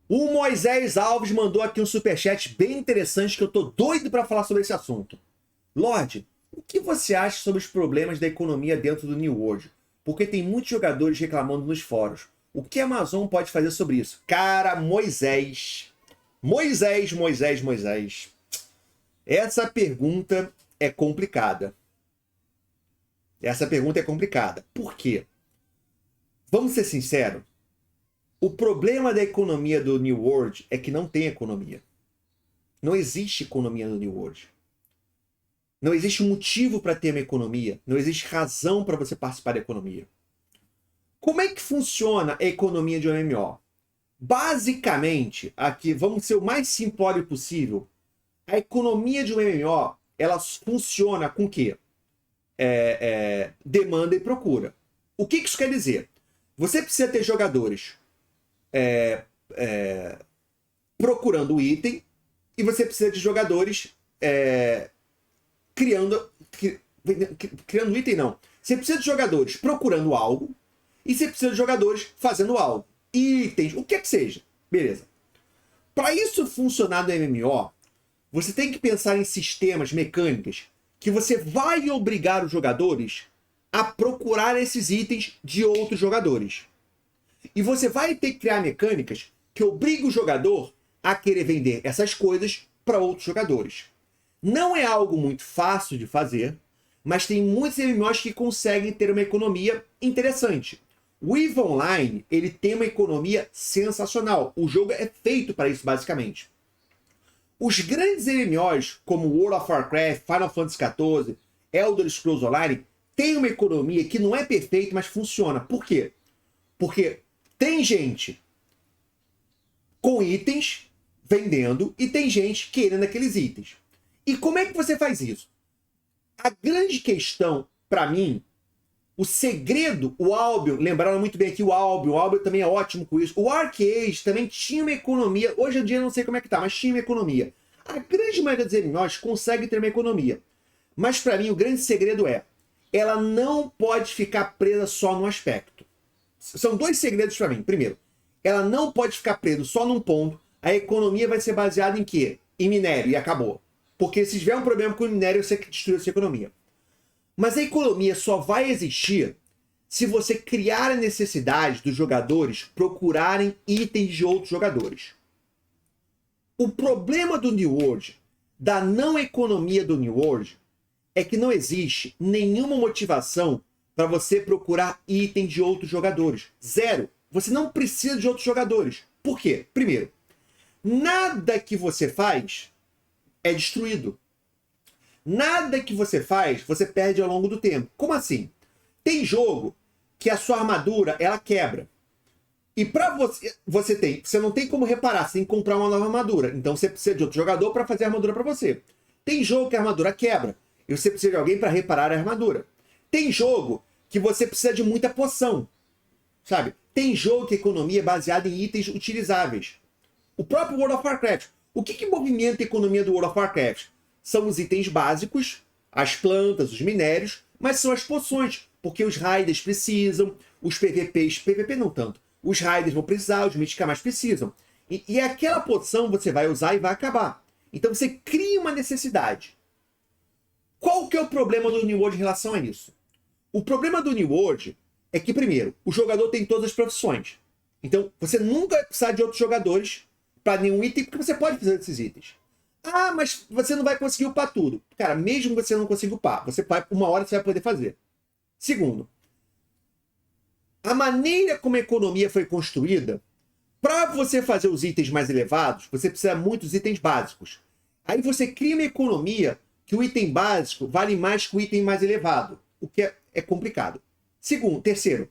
O Moisés Alves mandou aqui um superchat bem interessante que eu tô doido para falar sobre esse assunto. Lorde, o que você acha sobre os problemas da economia dentro do New World? Porque tem muitos jogadores reclamando nos fóruns. O que a Amazon pode fazer sobre isso? Cara, Moisés. Essa pergunta é complicada. Por quê? Vamos ser sinceros. O problema da economia do New World é que não tem economia. Não existe economia no New World. Não existe motivo para ter uma economia. Não existe razão para você participar da economia. Como é que funciona a economia de um MMO? Basicamente, aqui, vamos ser o mais simplório possível, a economia de um MMO, ela funciona com o quê? Demanda e procura. O que isso quer dizer? Você precisa ter jogadores procurando o item e você precisa de jogadores criando item, não. Você precisa de jogadores procurando algo e você precisa de jogadores fazendo algo. Itens, o que é que seja. Beleza. Para isso funcionar no MMO, você tem que pensar em sistemas, mecânicas, que você vai obrigar os jogadores a procurar esses itens de outros jogadores. E você vai ter que criar mecânicas que obriguem o jogador a querer vender essas coisas para outros jogadores. Não é algo muito fácil de fazer, mas tem muitos MMOs que conseguem ter uma economia interessante. O EVE Online, ele tem uma economia sensacional. O jogo é feito para isso, basicamente. Os grandes MMOs, como World of Warcraft, Final Fantasy XIV, Elder Scrolls Online, têm uma economia que não é perfeita, mas funciona. Por quê? Porque tem gente com itens vendendo e tem gente querendo aqueles itens. E como é que você faz isso? A grande questão, para mim, o segredo, o Albion, lembraram muito bem aqui o Albion também é ótimo com isso. O Arcade também tinha uma economia, hoje em dia eu não sei como é que tá, mas tinha uma economia. A grande maioria dos MMOs consegue ter uma economia. Mas para mim o grande segredo ela não pode ficar presa só num aspecto. São dois segredos para mim. Primeiro, ela não pode ficar presa só num ponto. A economia vai ser baseada em quê? Em minério, e acabou. Porque se tiver um problema com o minério, você destrui a sua economia. Mas a economia só vai existir se você criar a necessidade dos jogadores procurarem itens de outros jogadores. O problema do New World, da não economia do New World, é que não existe nenhuma motivação para você procurar itens de outros jogadores. Zero. Você não precisa de outros jogadores. Por quê? Primeiro, nada que você faz é destruído. Nada que você faz, você perde ao longo do tempo. Como assim? Tem jogo que a sua armadura, ela quebra. E para você não tem como reparar, você tem que comprar uma nova armadura. Então você precisa de outro jogador para fazer a armadura para você. Tem jogo que a armadura quebra e você precisa de alguém para reparar a armadura. Tem jogo que você precisa de muita poção, sabe? Tem jogo que a economia é baseada em itens utilizáveis. O próprio World of Warcraft. O que movimenta a economia do World of Warcraft? São os itens básicos, as plantas, os minérios, mas são as poções, porque os raiders precisam, os PVP não tanto, os raiders vão precisar, os míticos mais precisam. E aquela poção você vai usar e vai acabar. Então você cria uma necessidade. Qual que é o problema do New World em relação a isso? O problema do New World é que, primeiro, o jogador tem todas as profissões. Então você nunca vai precisar de outros jogadores para nenhum item, porque você pode fazer esses itens. Ah, mas você não vai conseguir upar tudo. Cara, mesmo que você não consiga upar, uma hora você vai poder fazer. Segundo, a maneira como a economia foi construída, para você fazer os itens mais elevados, você precisa de muitos itens básicos. Aí você cria uma economia que o item básico vale mais que o item mais elevado, o que é complicado. Terceiro,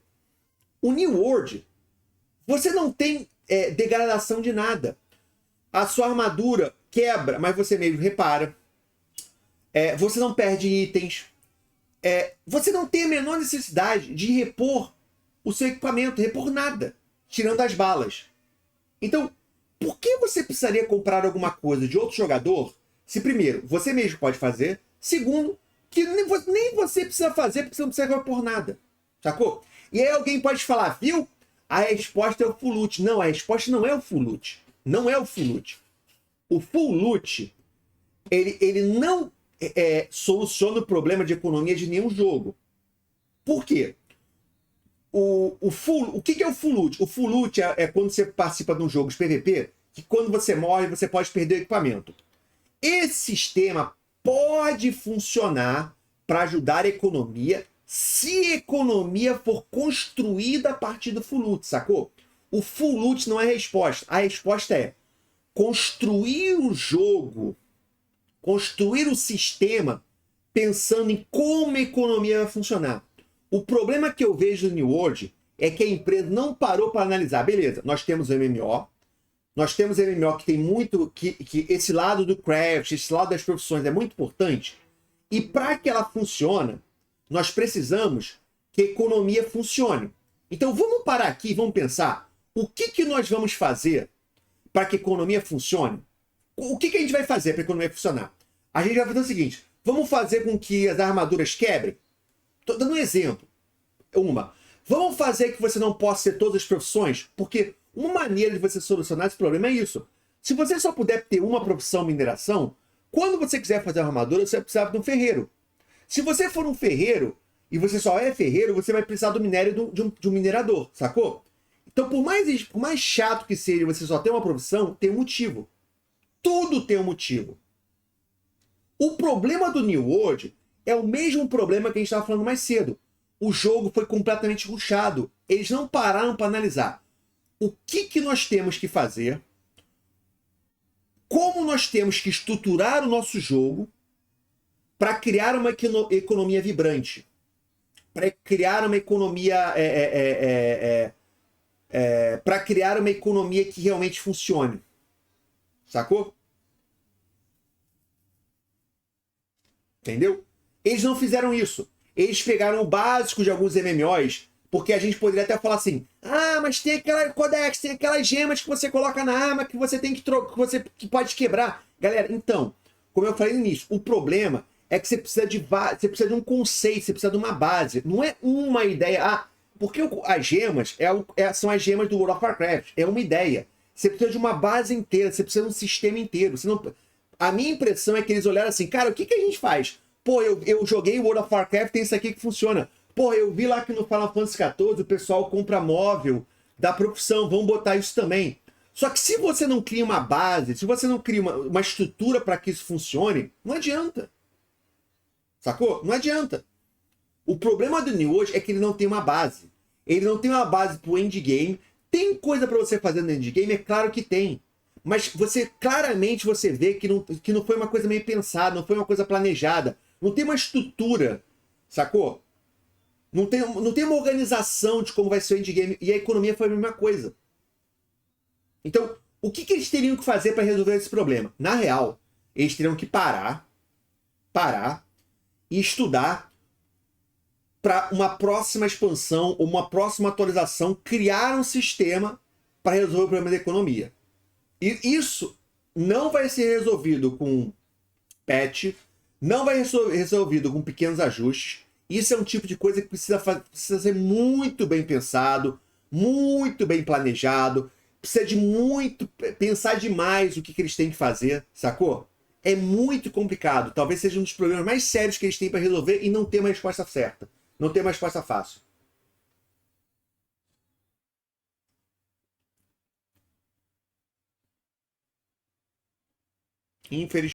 o New World, você não tem degradação de nada. A sua armadura quebra, mas você mesmo repara. Você não perde itens. Você não tem a menor necessidade de repor o seu equipamento, repor nada, tirando as balas. Então, por que você precisaria comprar alguma coisa de outro jogador se, primeiro, você mesmo pode fazer, segundo, que nem você precisa fazer porque você não precisa repor nada. Sacou? E aí alguém pode falar, viu? A resposta é o full loot. Não, a resposta não é o full loot. Não é o full loot. O full loot, ele não soluciona o problema de economia de nenhum jogo. Por quê? O que é o full loot? O full loot é quando você participa de um jogo de PVP, que quando você morre, você pode perder o equipamento. Esse sistema pode funcionar para ajudar a economia se a economia for construída a partir do full loot, sacou? O full loot não é a resposta. A resposta é construir o jogo, construir o sistema pensando em como a economia vai funcionar. O problema que eu vejo no New World é que a empresa não parou para analisar. Beleza, nós temos o MMO, nós temos MMO que tem muito... que esse lado do craft, esse lado das profissões é muito importante. E para que ela funcione, nós precisamos que a economia funcione. Então vamos parar aqui e vamos pensar o que nós vamos fazer para que a economia funcione. O que a gente vai fazer para a economia funcionar? A gente vai fazer o seguinte, vamos fazer com que as armaduras quebrem? Estou dando um exemplo. Vamos fazer que você não possa ter todas as profissões? Porque uma maneira de você solucionar esse problema é isso. Se você só puder ter uma profissão mineração, quando você quiser fazer uma armadura, você vai precisar de um ferreiro. Se você for um ferreiro, e você só é ferreiro, você vai precisar do minério de um minerador, sacou? Então, por mais chato que seja você só ter uma profissão, tem um motivo. Tudo tem um motivo. O problema do New World é o mesmo problema que a gente estava falando mais cedo. O jogo foi completamente rushado. Eles não pararam para analisar o que nós temos que fazer, como nós temos que estruturar o nosso jogo para criar uma economia vibrante, para criar uma economia para criar uma economia que realmente funcione. Sacou? Entendeu? Eles não fizeram isso. Eles pegaram o básico de alguns MMOs, porque a gente poderia até falar assim, mas tem aquela codex, tem aquelas gemas que você coloca na arma que você tem que que pode quebrar. Galera, então, como eu falei no início, o problema é que você precisa de um conceito, você precisa de uma base. Não é uma ideia. Porque as gemas são as gemas do World of Warcraft. É uma ideia. Você precisa de uma base inteira, você precisa de um sistema inteiro. Você não... A minha impressão é que eles olharam assim, cara, o que a gente faz? Pô, eu joguei World of Warcraft, tem isso aqui que funciona. Pô, eu vi lá que no Final Fantasy XIV o pessoal compra móvel da profissão, vamos botar isso também. Só que se você não cria uma base, se você não cria uma estrutura para que isso funcione, não adianta. Sacou? Não adianta. O problema do New World é que ele não tem uma base. Ele não tem uma base pro endgame. Tem coisa para você fazer no endgame? É claro que tem. Mas claramente você vê que não foi uma coisa meio pensada, não foi uma coisa planejada. Não tem uma estrutura, sacou? Não tem uma organização de como vai ser o endgame. E a economia foi a mesma coisa. Então, o que eles teriam que fazer para resolver esse problema? Na real, eles teriam que parar e estudar para uma próxima expansão ou uma próxima atualização, criar um sistema para resolver o problema da economia. E isso não vai ser resolvido com patch, não vai ser resolvido com pequenos ajustes. Isso é um tipo de coisa que precisa ser muito bem pensado, muito bem planejado, precisa de pensar demais o que eles têm que fazer, sacou? É muito complicado. Talvez seja um dos problemas mais sérios que eles têm para resolver e não ter uma resposta certa. Não ter uma resposta fácil. Infelizmente.